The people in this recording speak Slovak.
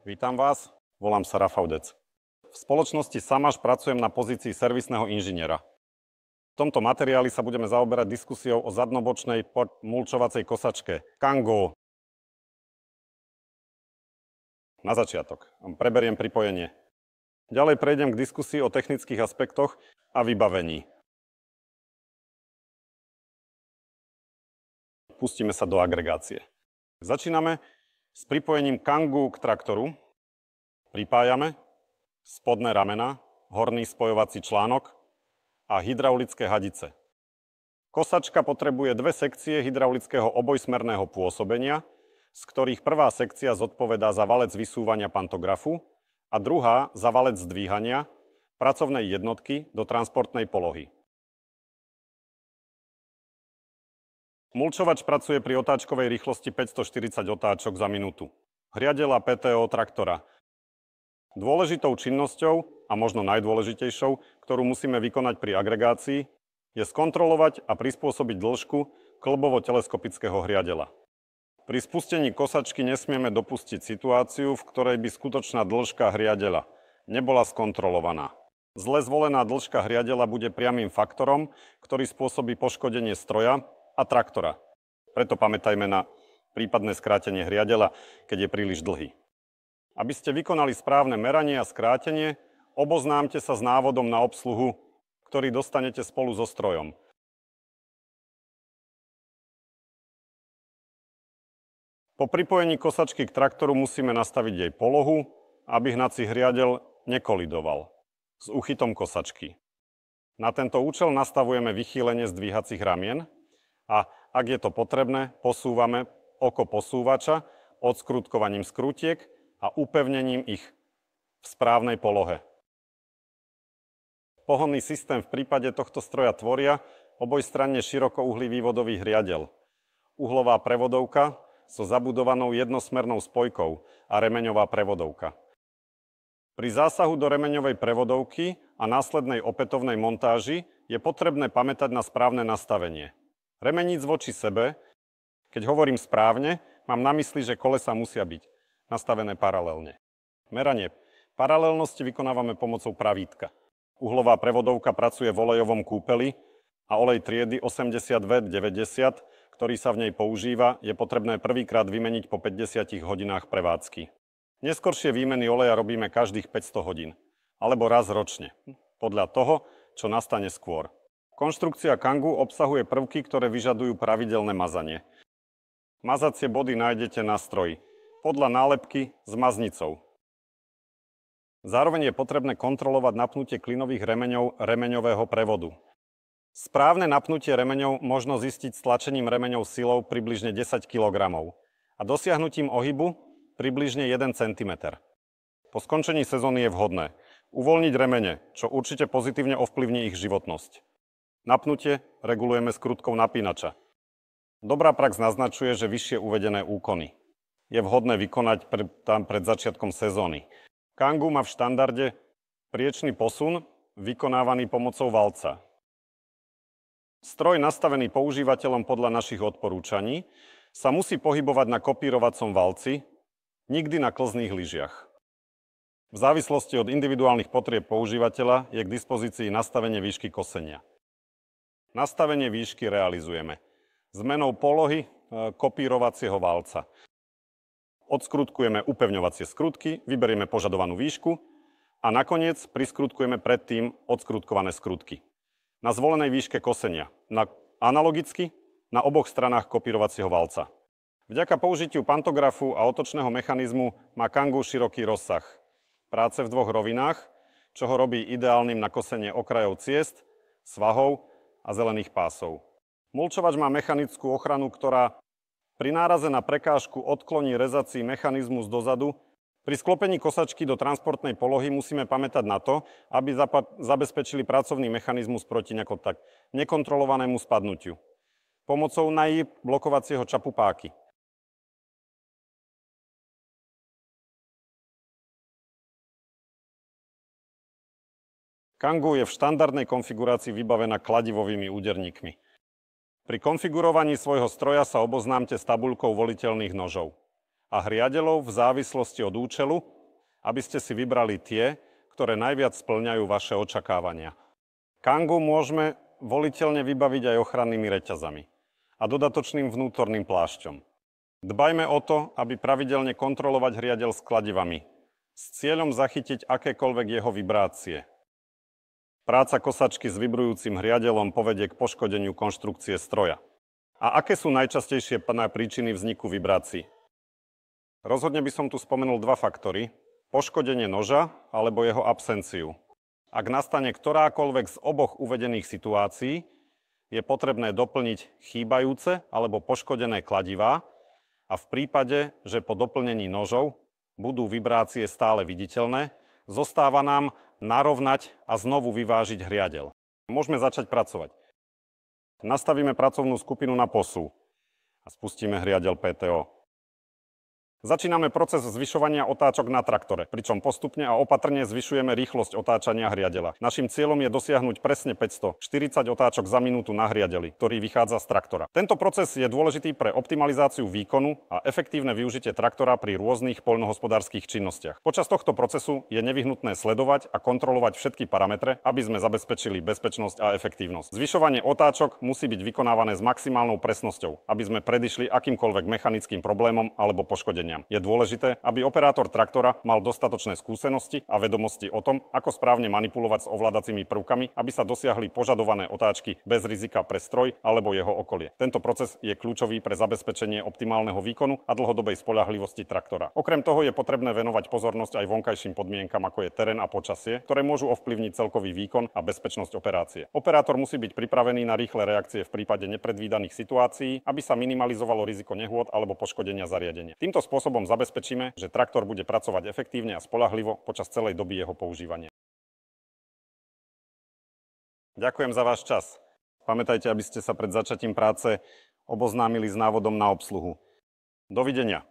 Vítam vás, volám sa Rafaudec. V spoločnosti Samaš pracujem na pozícii servisného inžiniera. V tomto materiáli sa budeme zaoberať diskusiou o zadnobočnej mulčovacej kosačke Kango. Na začiatok preberiem pripojenie. Ďalej prejdem k diskusii o technických aspektoch a vybavení. Pustíme sa do agregácie. Začíname s pripojením Kangu k traktoru. Pripájame spodné ramena, horný spojovací článok a hydraulické hadice. Kosačka potrebuje dve sekcie hydraulického obojsmerného pôsobenia, z ktorých prvá sekcia zodpovedá za valec vysúvania pantografu a druhá za valec zdvíhania pracovnej jednotky do transportnej polohy. Mulčovač pracuje pri otáčkovej rýchlosti 540 otáčok za minútu. Hriadela PTO traktora. Dôležitou činnosťou, a možno najdôležitejšou, ktorú musíme vykonať pri agregácii, je skontrolovať a prispôsobiť dĺžku klbovo-teleskopického hriadela. Pri spustení kosačky nesmieme dopustiť situáciu, v ktorej by skutočná dĺžka hriadela nebola skontrolovaná. Zle zvolená dĺžka hriadela bude priamym faktorom, ktorý spôsobí poškodenie stroja a traktora. Preto pamätajme na prípadné skrátenie hriadela, keď je príliš dlhý. Aby ste vykonali správne meranie a skrátenie, oboznámte sa s návodom na obsluhu, ktorý dostanete spolu so strojom. Po pripojení kosačky k traktoru musíme nastaviť jej polohu, aby hnací hriadel nekolidoval s úchytom kosačky. Na tento účel nastavujeme vychýlenie zdvíhacích ramien a ak je to potrebné, posúvame oko posúvača odskrútkovaním skrutiek a upevnením ich v správnej polohe. Pohonný systém v prípade tohto stroja tvoria obojstranne širokouhlý vývodový hriadel, uhlová prevodovka so zabudovanou jednosmernou spojkou a remeňová prevodovka. Pri zásahu do remeňovej prevodovky a následnej opätovnej montáži je potrebné pamätať na správne nastavenie. Remeníc voči sebe, keď hovorím správne, mám na mysli, že kolesa musia byť nastavené paralelne. Meranie paralelnosti vykonávame pomocou pravítka. Uhlová prevodovka pracuje v olejovom kúpeli a olej triedy 80W90, ktorý sa v nej používa, je potrebné prvýkrát vymeniť po 50 hodinách prevádzky. Neskoršie výmeny oleja robíme každých 500 hodín, alebo raz ročne, podľa toho, čo nastane skôr. Konštrukcia Kangu obsahuje prvky, ktoré vyžadujú pravidelné mazanie. Mazacie body nájdete na stroji, podľa nálepky s maznicou. Zároveň je potrebné kontrolovať napnutie klinových remeňov remeňového prevodu. Správne napnutie remeňov možno zistiť stlačením remeňov silou približne 10 kg a dosiahnutím ohybu približne 1 cm. Po skončení sezóny je vhodné uvoľniť remene, čo určite pozitívne ovplyvní ich životnosť. Napnutie regulujeme skrutkou napínača. Dobrá prax naznačuje, že vyššie uvedené úkony je vhodné vykonať pred začiatkom sezóny. Kangu má v štandarde priečny posun vykonávaný pomocou valca. Stroj nastavený používateľom podľa našich odporúčaní sa musí pohybovať na kopírovacom valci, nikdy na klzných lyžiach. V závislosti od individuálnych potrieb používateľa je k dispozícii nastavenie výšky kosenia. Nastavenie výšky realizujeme zmenou polohy kopírovacieho valca. Odskrutkujeme upevňovacie skrutky, vyberieme požadovanú výšku a nakoniec priskrutkujeme predtým odskrutkované skrutky. Na zvolenej výške kosenia, analogicky na oboch stranách kopírovacieho valca. Vďaka použitiu pantografu a otočného mechanizmu má Kangu široký rozsah práce v dvoch rovinách, čo ho robí ideálnym na kosenie okrajov ciest, svahov a zelených pásov. Mulčovač má mechanickú ochranu, ktorá pri náraze na prekážku odkloní rezací mechanizmus dozadu. Pri sklopení kosačky do transportnej polohy musíme pamätať na to, aby zabezpečili pracovný mechanizmus proti nekontrolovanému spadnutiu pomocou blokovacieho čapu páky. Kangu je v štandardnej konfigurácii vybavená kladivovými úderníkmi. Pri konfigurovaní svojho stroja sa oboznámte s tabuľkou voliteľných nožov. a hriadeľov v závislosti od účelu, aby ste si vybrali tie, ktoré najviac spĺňajú vaše očakávania. Kangu môžeme voliteľne vybaviť aj ochrannými reťazami a dodatočným vnútorným plášťom. Dbajme o to, aby pravidelne kontrolovať hriadeľ s kladivami, s cieľom zachytiť akékoľvek jeho vibrácie. Práca kosačky s vibrujúcim hriadeľom povedie k poškodeniu konštrukcie stroja. A aké sú najčastejšie príčiny vzniku vibrácií? Rozhodne by som tu spomenul dva faktory: poškodenie noža alebo jeho absenciu. Ak nastane ktorákoľvek z oboch uvedených situácií, je potrebné doplniť chýbajúce alebo poškodené kladivá a v prípade, že po doplnení nožov budú vibrácie stále viditeľné, zostáva nám narovnať a znovu vyvážiť hriadeľ. Môžeme začať pracovať. Nastavíme pracovnú skupinu na posúv a spustíme hriadeľ PTO. Začíname proces zvyšovania otáčok na traktore, pričom postupne a opatrne zvyšujeme rýchlosť otáčania hriadeľa. Naším cieľom je dosiahnuť presne 540 otáčok za minútu na hriadeľi, ktorý vychádza z traktora. Tento proces je dôležitý pre optimalizáciu výkonu a efektívne využitie traktora pri rôznych poľnohospodárskych činnostiach. Počas tohto procesu je nevyhnutné sledovať a kontrolovať všetky parametre, aby sme zabezpečili bezpečnosť a efektívnosť. Zvyšovanie otáčok musí byť vykonávané s maximálnou presnosťou, aby sme predišli akýmkoľvek mechanickým problémom alebo poškodeniam. Je dôležité, aby operátor traktora mal dostatočné skúsenosti a vedomosti o tom, ako správne manipulovať s ovládacími prvkami, aby sa dosiahli požadované otáčky bez rizika pre stroj alebo jeho okolie. Tento proces je kľúčový pre zabezpečenie optimálneho výkonu a dlhodobej spoľahlivosti traktora. Okrem toho je potrebné venovať pozornosť aj vonkajším podmienkam, ako je terén a počasie, ktoré môžu ovplyvniť celkový výkon a bezpečnosť operácie. Operátor musí byť pripravený na rýchle reakcie v prípade nepredvídaných situácií, aby sa minimalizovalo riziko nehôd alebo poškodenia zariadenia. Týmto spôsobom zabezpečíme, že traktor bude pracovať efektívne a spoľahlivo počas celej doby jeho používania. Ďakujem za váš čas. Pamätajte, aby ste sa pred začatím práce oboznámili s návodom na obsluhu. Dovidenia.